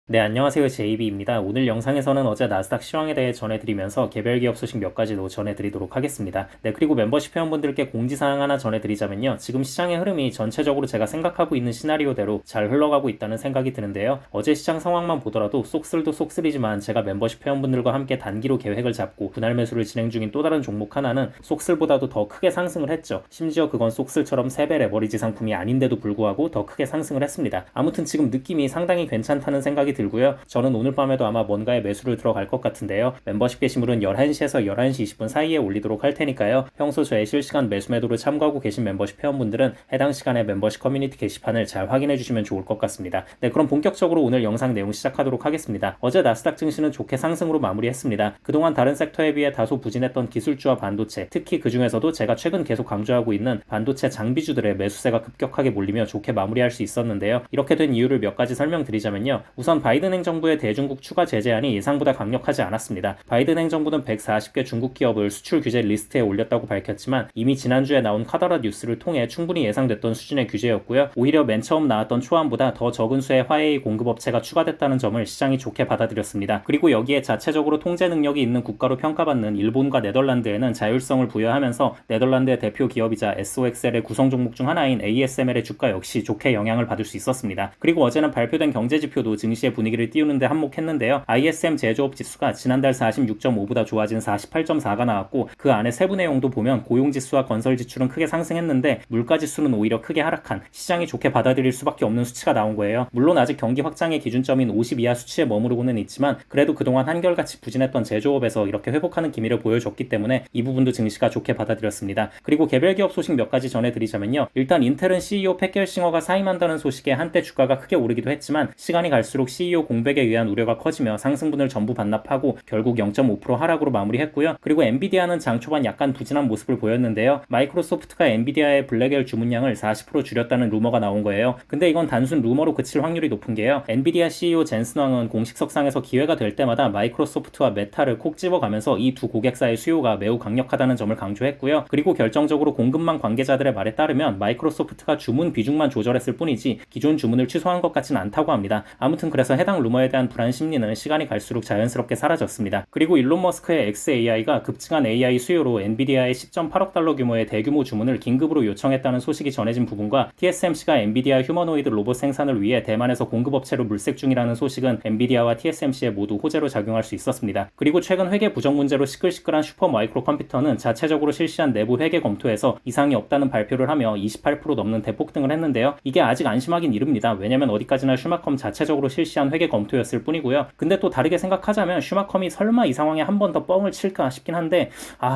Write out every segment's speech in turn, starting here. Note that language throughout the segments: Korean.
네, 안녕하세요. JB입니다. 오늘 영상에서는 어제 나스닥 시황에 대해 전해드리면서 개별 기업 소식 몇 가지도 전해드리도록 하겠습니다. 네, 그리고 멤버십 회원분들께 공지사항 하나 전해드리자면요. 지금 시장의 흐름이 전체적으로 제가 생각하고 있는 시나리오대로 잘 흘러가고 있다는 생각이 드는데요. 어제 시장 상황만 보더라도 쏙쓸도 쏙쓸이지만 제가 멤버십 회원분들과 함께 단기로 계획을 잡고 분할 매수를 진행 중인 또 다른 종목 하나는 쏙쓸보다도 더 크게 상승을 했죠. 심지어 그건 쏙쓸처럼 3배 레버리지 상품이 아닌데도 불구하고 더 크게 상승을 했습니다. 아무튼 지금 느낌이 상당히 괜찮다는 생각이 들고요. 저는 오늘 밤에도 아마 뭔가에 매수를 들어갈 것 같은데요. 멤버십 게시물은 11시에서 11시 20분 사이에 올리도록 할 테니까요. 평소 저의 실시간 매수 매도를 참고하고 계신 멤버십 회원분들은 해당 시간에 멤버십 커뮤니티 게시판을 잘 확인해 주시면 좋을 것 같습니다. 네, 그럼 본격적으로 오늘 영상 내용 시작하도록 하겠습니다. 어제 나스닥 증시는 좋게 상승으로 마무리했습니다. 그동안 다른 섹터에 비해 다소 부진했던 기술주와 반도체, 특히 그 중에서도 제가 최근 계속 강조하고 있는 반도체 장비주들의 매수세가 급격하게 몰리며 좋게 마무리할 수 있었는데요. 이렇게 된 이유를 몇 가지 설명드리자면요. 우선 바이든 행정부의 대중국 추가 제재안이 예상보다 강력하지 않았습니다. 바이든 행정부는 140개 중국 기업을 수출 규제 리스트에 올렸다고 밝혔지만 이미 지난주에 나온 카더라 뉴스를 통해 충분히 예상됐던 수준의 규제였고요. 오히려 맨 처음 나왔던 초안보다 더 적은 수의 화웨이 공급업체가 추가됐다는 점을 시장이 좋게 받아들였습니다. 그리고 여기에 자체적으로 통제 능력이 있는 국가로 평가받는 일본과 네덜란드에는 자율성을 부여하면서 네덜란드의 대표 기업이자 SOXL의 구성 종목 중 하나인 ASML의 주가 역시 좋게 영향을 받을 수 있었습니다. 그리고 어제는 발표된 경제지표도 증시의 분위기를 띄우는데 한몫했는데요. ISM 제조업 지수가 지난달 46.5보다 좋아진 48.4가 나왔고 그 안에 세부 내용도 보면 고용지수와 건설지출은 크게 상승했는데 물가지수는 오히려 크게 하락한 시장이 좋게 받아들일 수밖에 없는 수치가 나온 거예요. 물론 아직 경기 확장의 기준점인 50 이하 수치에 머무르고는 있지만 그래도 그동안 한결같이 부진했던 제조업에서 이렇게 회복하는 기미를 보여줬기 때문에 이 부분도 증시가 좋게 받아들였습니다. 그리고 개별 기업 소식 몇 가지 전해드리자면요. 일단 인텔은 CEO 팩 겔싱어가 사임한다는 소식에 한때 주가가 크게 오르기도 했지만 시간이 갈수록 CEO 공백에 의한 우려가 커지며 상승분을 전부 반납하고 결국 0.5% 하락으로 마무리했고요. 그리고 엔비디아는 장 초반 약간 부진한 모습을 보였는데요. 마이크로소프트가 엔비디아의 블랙엘 주문량을 40% 줄였다는 루머가 나온 거예요. 근데 이건 단순 루머로 그칠 확률이 높은 게요. 엔비디아 CEO 젠슨 왕은 공식석상에서 기회가 될 때마다 마이크로소프트와 메타를 콕 집어가면서 이 두 고객사의 수요가 매우 강력하다는 점을 강조했고요. 그리고 결정적으로 공급망 관계자들의 말에 따르면 마이크로소프트가 주문 비중만 조절했을 뿐이지 기존 주문을 취소한 것 같진 않다고 합니다. 아무튼 그래서 해당 루머에 대한 불안 심리는 시간이 갈수록 자연스럽게 사라졌습니다. 그리고 일론 머스크의 xAI가 급증한 AI 수요로 엔비디아의 10.8억 달러 규모의 대규모 주문을 긴급으로 요청했다는 소식이 전해진 부분과 TSMC가 엔비디아 휴머노이드 로봇 생산을 위해 대만에서 공급업체로 물색 중이라는 소식은 엔비디아와 TSMC에 모두 호재로 작용할 수 있었습니다. 그리고 최근 회계 부정 문제로 시끌시끌한 슈퍼마이크로 컴퓨터는 자체적으로 실시한 내부 회계 검토에서 이상이 없다는 발표를 하며 28% 넘는 대폭등을 했는데요. 이게 아직 안심하긴 이릅니다. 왜냐면 어디까지나 슈마컴 자체적으로 실시한 회계 검토였을 뿐이고요. 근데 또 다르게 생각하자면 슈마컴이 설마 이 상황에 한 번 더 뻥을 칠까 싶긴 한데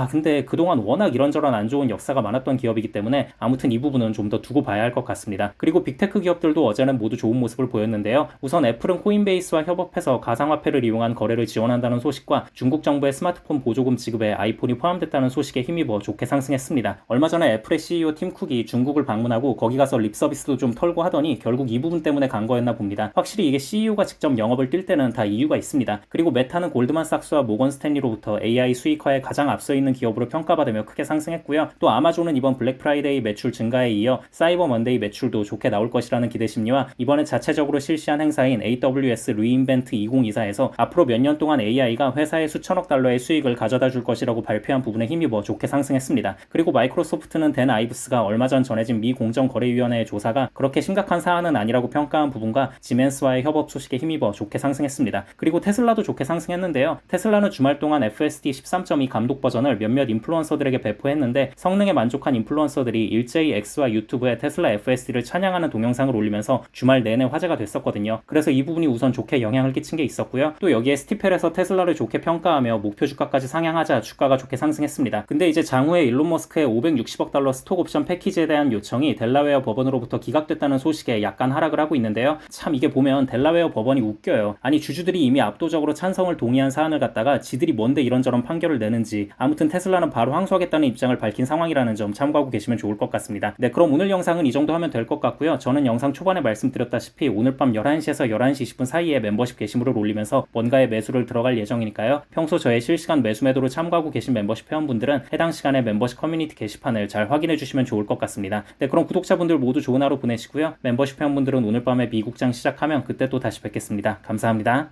근데 그동안 워낙 이런저런 안 좋은 역사가 많았던 기업이기 때문에 아무튼 이 부분은 좀 더 두고 봐야 할 것 같습니다. 그리고 빅테크 기업들도 어제는 모두 좋은 모습을 보였는데요. 우선 애플은 코인베이스와 협업해서 가상화폐를 이용한 거래를 지원한다는 소식과 중국 정부의 스마트폰 보조금 지급에 아이폰이 포함됐다는 소식에 힘입어 좋게 상승했습니다. 얼마 전에 애플의 CEO 팀 쿡이 중국을 방문하고 거기 가서 립 서비스도 좀 털고 하더니 결국 이 부분 때문에 간 거였나 봅니다. 확실히 이게 CEO가 직접 영업을 뛸 때는 다 이유가 있습니다. 그리고 메타는 골드만삭스와 모건 스탠리로부터 AI 수익화에 가장 앞서 있는 기업으로 평가받으며 크게 상승했고요. 또 아마존은 이번 블랙 프라이데이 매출 증가에 이어 사이버 먼데이 매출도 좋게 나올 것이라는 기대 심리와 이번에 자체적으로 실시한 행사인 AWS 리인벤트 2024에서 앞으로 몇 년 동안 AI가 회사에 수천억 달러의 수익을 가져다 줄 것이라고 발표한 부분에 힘입어 좋게 상승했습니다. 그리고 마이크로소프트는 댄 아이브스가 얼마 전 전해진 미 공정거래위원회의 조사가 그렇게 심각한 사안은 아니라고 평가한 부분과 지멘스와의 협업 소식에 힘입어 좋게 상승했습니다. 그리고 테슬라도 좋게 상승했는데요. 테슬라는 주말 동안 FSD 13.2 감독 버전을 몇몇 인플루언서들에게 배포했는데 성능에 만족한 인플루언서들이 일제히 X와 유튜브에 테슬라 FSD를 찬양하는 동영상을 올리면서 주말 내내 화제가 됐었거든요. 그래서 이 부분이 우선 좋게 영향을 끼친 게 있었고요. 또 여기에 스티펠에서 테슬라를 좋게 평가하며 목표 주가까지 상향하자 주가가 좋게 상승했습니다. 근데 이제 장후에 일론 머스크의 560억 달러 스톡 옵션 패키지에 대한 요청이 델라웨어 법원으로부터 기각됐다는 소식에 약간 하락을 하고 있는데요. 참 이게 보면 델라웨어 법원이 웃겨요. 아니 주주들이 이미 압도적으로 찬성을 동의한 사안을 갖다가 지들이 뭔데 이런저런 판결을 내는지 아무튼 테슬라는 바로 항소하겠다는 입장을 밝힌 상황이라는 점 참고하고 계시면 좋을 것 같습니다. 네, 그럼 오늘 영상은 이 정도 하면 될 것 같고요. 저는 영상 초반에 말씀드렸다시피 오늘 밤 11시에서 11시 20분 사이에 멤버십 게시물을 올리면서 뭔가에 매수를 들어갈 예정이니까요. 평소 저의 실시간 매수 매도를 참고하고 계신 멤버십 회원분들은 해당 시간에 멤버십 커뮤니티 게시판을 잘 확인해 주시면 좋을 것 같습니다. 네, 그럼 구독자분들 모두 좋은 하루 보내시고요. 멤버십 회원분들은 오늘 밤에 미국장 시작하면 그때 또 다시 다시 뵙겠습니다. 감사합니다.